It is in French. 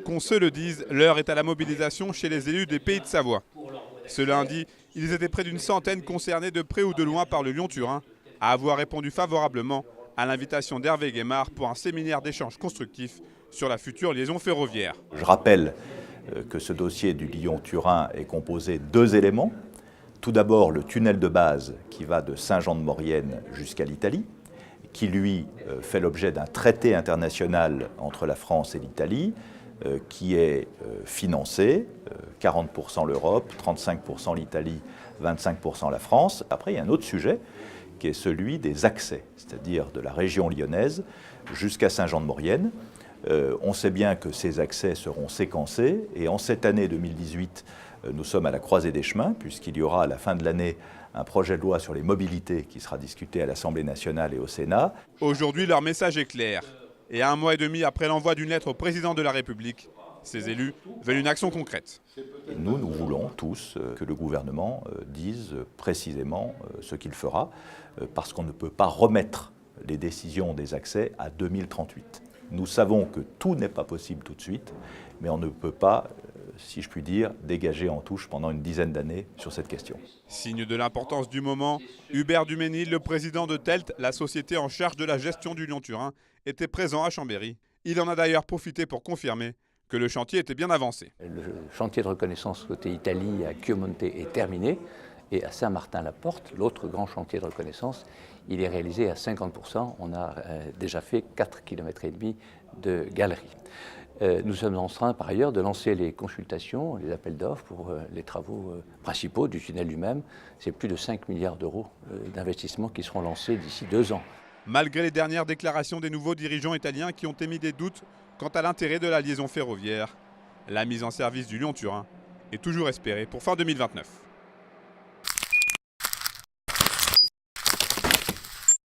Qu'on se le dise, l'heure est à la mobilisation chez les élus des Pays de Savoie. Ce lundi, ils étaient près d'une centaine concernés de près ou de loin par le Lyon-Turin à avoir répondu favorablement à l'invitation d'Hervé Guémard pour un séminaire d'échange constructif sur la future liaison ferroviaire. Je rappelle que ce dossier du Lyon-Turin est composé de deux éléments. Tout d'abord, le tunnel de base qui va de Saint-Jean-de-Maurienne jusqu'à l'Italie, qui lui fait l'objet d'un traité international entre la France et l'Italie, qui est financé, 40% l'Europe, 35% l'Italie, 25% la France. Après, il y a un autre sujet qui est celui des accès, c'est-à-dire de la région lyonnaise jusqu'à Saint-Jean-de-Maurienne. On sait bien que ces accès seront séquencés et en cette année 2018, nous sommes à la croisée des chemins puisqu'il y aura à la fin de l'année un projet de loi sur les mobilités qui sera discuté à l'Assemblée nationale et au Sénat. Aujourd'hui, leur message est clair. Et à 1 mois et demi après l'envoi d'une lettre au président de la République, ces élus veulent une action concrète. Et nous voulons tous que le gouvernement dise précisément ce qu'il fera, parce qu'on ne peut pas remettre les décisions des accès à 2038. Nous savons que tout n'est pas possible tout de suite, mais on ne peut pas, si je puis dire, dégager en touche pendant une dizaine d'années sur cette question. Signe de l'importance du moment, Hubert Duménil, le président de TELT, la société en charge de la gestion du Lyon-Turin, était présent à Chambéry. Il en a d'ailleurs profité pour confirmer que le chantier était bien avancé. Le chantier de reconnaissance côté Italie à Chiomonte est terminé et à Saint-Martin-la-Porte, l'autre grand chantier de reconnaissance, il est réalisé à 50%. On a déjà fait 4,5 km de galeries. Nous sommes en train par ailleurs de lancer les consultations, les appels d'offres pour les travaux principaux du tunnel lui-même. C'est plus de 5 milliards d'euros d'investissements qui seront lancés d'ici 2 ans. Malgré les dernières déclarations des nouveaux dirigeants italiens qui ont émis des doutes quant à l'intérêt de la liaison ferroviaire, la mise en service du Lyon-Turin est toujours espérée pour fin 2029.